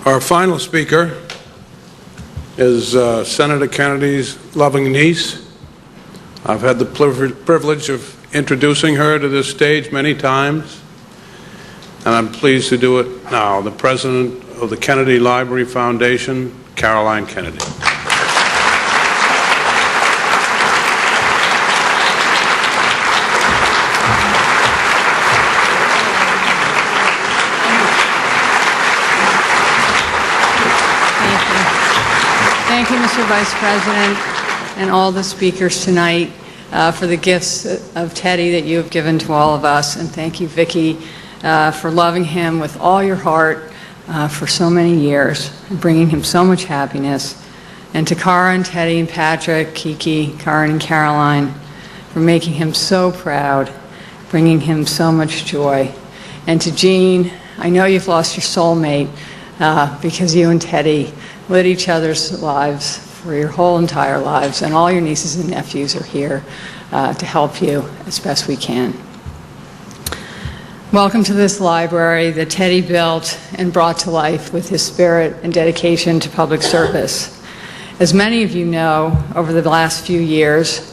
Our final speaker is Senator Kennedy's loving niece. I've had the privilege of introducing her to this stage many times, and I'm pleased to do it now. The President of the Kennedy Library Foundation, Caroline Kennedy. Thank you, Mr. Vice President, and all the speakers tonight for the gifts of Teddy that you have given to all of us. And thank you, Vicki, for loving him with all your heart for so many years, and bringing him so much happiness. And to Cara and Teddy and Patrick, Kiki, Karen and Caroline, for making him so proud, bringing him so much joy. And to Jean, I know you've lost your soulmate because you and Teddy lit each other's lives for your whole entire lives, and all your nieces and nephews are here to help you as best we can. Welcome to this library that Teddy built and brought to life with his spirit and dedication to public service. As many of you know, over the last few years,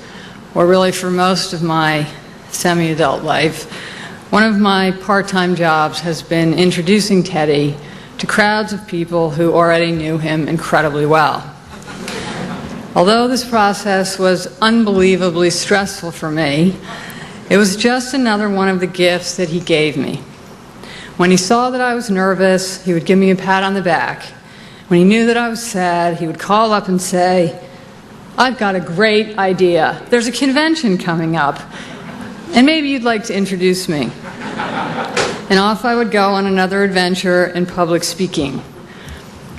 or really for most of my semi-adult life, one of my part-time jobs has been introducing Teddy to crowds of people who already knew him incredibly well. Although this process was unbelievably stressful for me, it was just another one of the gifts that he gave me. When he saw that I was nervous, he would give me a pat on the back. When he knew that I was sad, he would call up and say, "I've got a great idea. There's a convention coming up, and maybe you'd like to introduce me." And off I would go on another adventure in public speaking.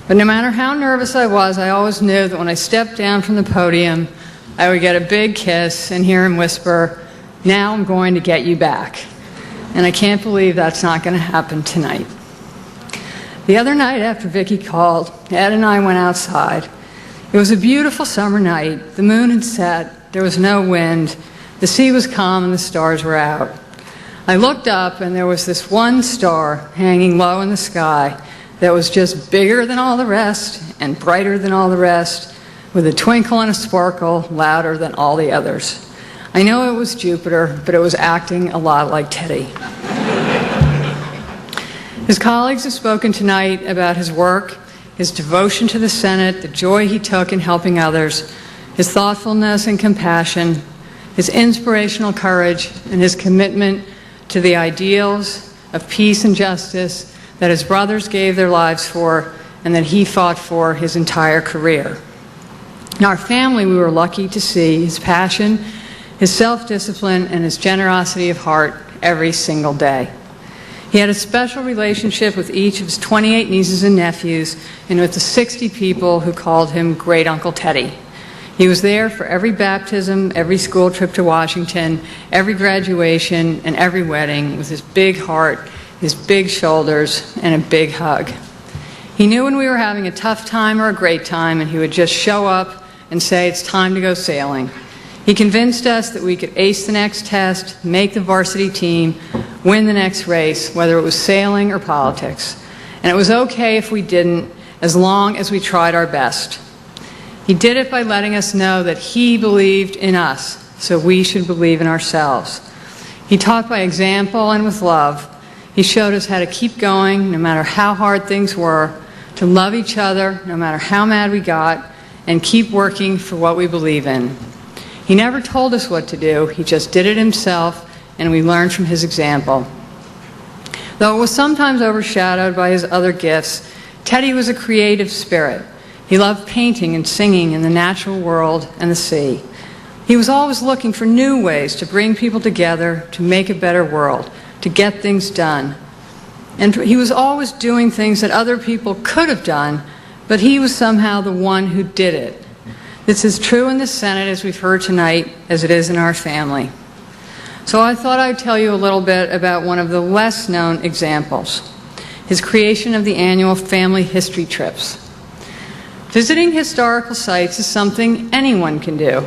But no matter how nervous I was, I always knew that when I stepped down from the podium, I would get a big kiss and hear him whisper, "Now I'm going to get you back." And I can't believe that's not going to happen tonight. The other night after Vicki called, Ed and I went outside. It was a beautiful summer night. The moon had set, there was no wind, the sea was calm, and the stars were out. I looked up, and there was this one star hanging low in the sky that was just bigger than all the rest and brighter than all the rest, with a twinkle and a sparkle louder than all the others. I know it was Jupiter, but it was acting a lot like Teddy. His colleagues have spoken tonight about his work, his devotion to the Senate, the joy he took in helping others, his thoughtfulness and compassion, his inspirational courage, and his commitment to the ideals of peace and justice that his brothers gave their lives for and that he fought for his entire career. In our family, we were lucky to see his passion, his self-discipline, and his generosity of heart every single day. He had a special relationship with each of his 28 nieces and nephews and with the 60 people who called him Great Uncle Teddy. He was there for every baptism, every school trip to Washington, every graduation, and every wedding with his big heart, his big shoulders, and a big hug. He knew when we were having a tough time or a great time, and he would just show up and say, "It's time to go sailing." He convinced us that we could ace the next test, make the varsity team, win the next race, whether it was sailing or politics. And it was okay if we didn't, as long as we tried our best. He did it by letting us know that he believed in us, so we should believe in ourselves. He taught by example and with love. He showed us how to keep going no matter how hard things were, to love each other no matter how mad we got, and keep working for what we believe in. He never told us what to do, he just did it himself, and we learned from his example. Though it was sometimes overshadowed by his other gifts, Teddy was a creative spirit. He loved painting and singing in the natural world and the sea. He was always looking for new ways to bring people together, to make a better world, to get things done. And he was always doing things that other people could have done, but he was somehow the one who did it. This is true in the Senate, as we've heard tonight, as it is in our family. So I thought I'd tell you a little bit about one of the less known examples, his creation of the annual family history trips. Visiting historical sites is something anyone can do,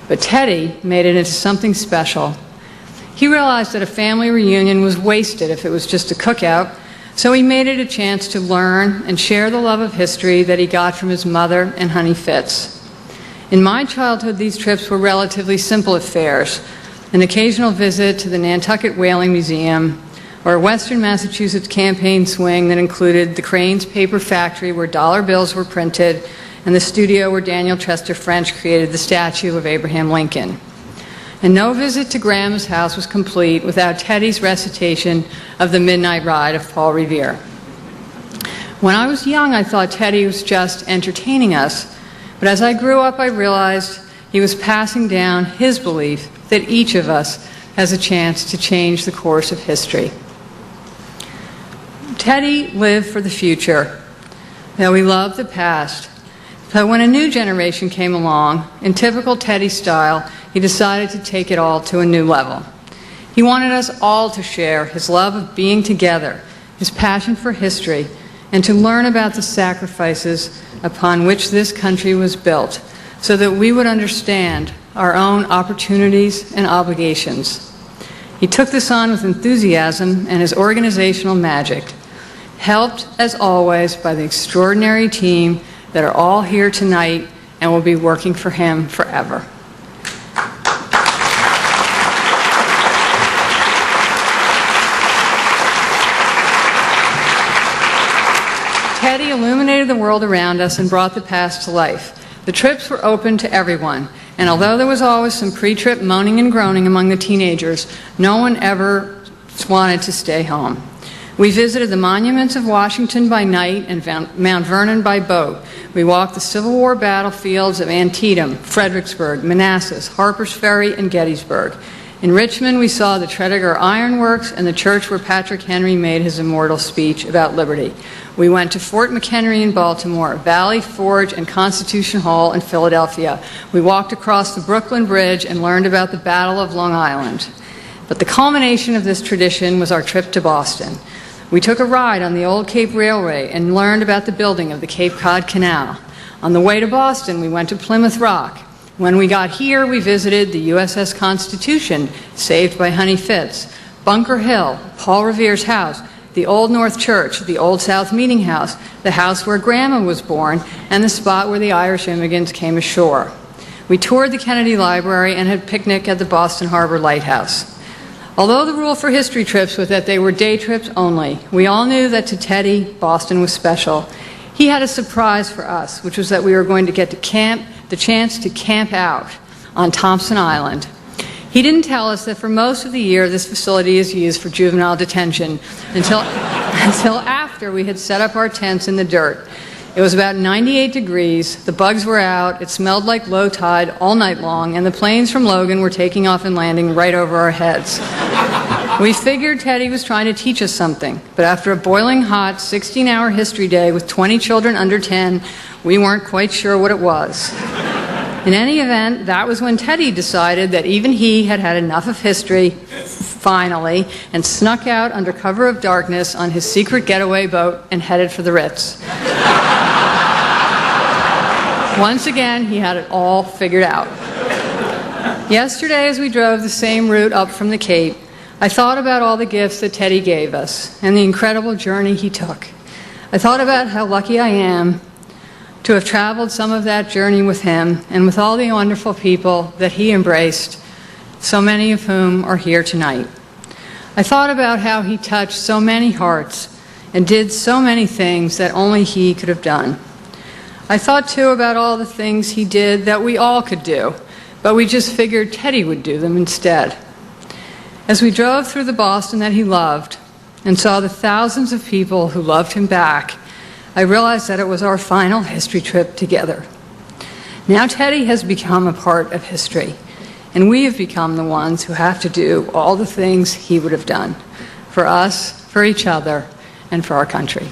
but Teddy made it into something special. He realized that a family reunion was wasted if it was just a cookout, So he made it a chance to learn and share the love of history that he got from his mother and Honey Fitz. In my childhood, these trips were relatively simple affairs: an occasional visit to the Nantucket Whaling Museum, or a Western Massachusetts campaign swing that included the Crane's paper factory where dollar bills were printed and the studio where Daniel Chester French created the statue of Abraham Lincoln. And no visit to Grandma's house was complete without Teddy's recitation of the Midnight Ride of Paul Revere. When I was young, I thought Teddy was just entertaining us, but as I grew up, I realized he was passing down his belief that each of us has a chance to change the course of history. Teddy lived for the future. Now, we loved the past, but when a new generation came along, in typical Teddy style, he decided to take it all to a new level. He wanted us all to share his love of being together, his passion for history, and to learn about the sacrifices upon which this country was built, so that we would understand our own opportunities and obligations. He took this on with enthusiasm and his organizational magic, helped, as always, by the extraordinary team that are all here tonight and will be working for him forever. Teddy illuminated the world around us and brought the past to life. The trips were open to everyone, and although there was always some pre-trip moaning and groaning among the teenagers, no one ever wanted to stay home. We visited the monuments of Washington by night and Mount Vernon by boat. We walked the Civil War battlefields of Antietam, Fredericksburg, Manassas, Harper's Ferry, and Gettysburg. In Richmond, we saw the Tredegar Iron Works and the church where Patrick Henry made his immortal speech about liberty. We went to Fort McHenry in Baltimore, Valley Forge, and Constitution Hall in Philadelphia. We walked across the Brooklyn Bridge and learned about the Battle of Long Island. But the culmination of this tradition was our trip to Boston. We took a ride on the old Cape Railway and learned about the building of the Cape Cod Canal. On the way to Boston, we went to Plymouth Rock. When we got here, we visited the USS Constitution, saved by Honey Fitz, Bunker Hill, Paul Revere's house, the Old North Church, the Old South Meeting House, the house where Grandma was born, and the spot where the Irish immigrants came ashore. We toured the Kennedy Library and had a picnic at the Boston Harbor Lighthouse. Although the rule for history trips was that they were day trips only, we all knew that to Teddy, Boston was special. He had a surprise for us, which was that we were going to get to the chance to camp out on Thompson Island. He didn't tell us that for most of the year this facility is used for juvenile detention until after we had set up our tents in the dirt. It was about 98 degrees, the bugs were out, it smelled like low tide all night long, and the planes from Logan were taking off and landing right over our heads. We figured Teddy was trying to teach us something, but after a boiling hot 16-hour history day with 20 children under 10, we weren't quite sure what it was. In any event, that was when Teddy decided that even he had had enough of history, finally, and snuck out under cover of darkness on his secret getaway boat and headed for the Ritz. Once again, he had it all figured out. Yesterday, as we drove the same route up from the Cape, I thought about all the gifts that Teddy gave us and the incredible journey he took. I thought about how lucky I am to have traveled some of that journey with him and with all the wonderful people that he embraced, so many of whom are here tonight. I thought about how he touched so many hearts and did so many things that only he could have done. I thought, too, about all the things he did that we all could do, but we just figured Teddy would do them instead. As we drove through the Boston that he loved and saw the thousands of people who loved him back, I realized that it was our final history trip together. Now Teddy has become a part of history, and we have become the ones who have to do all the things he would have done for us, for each other, and for our country.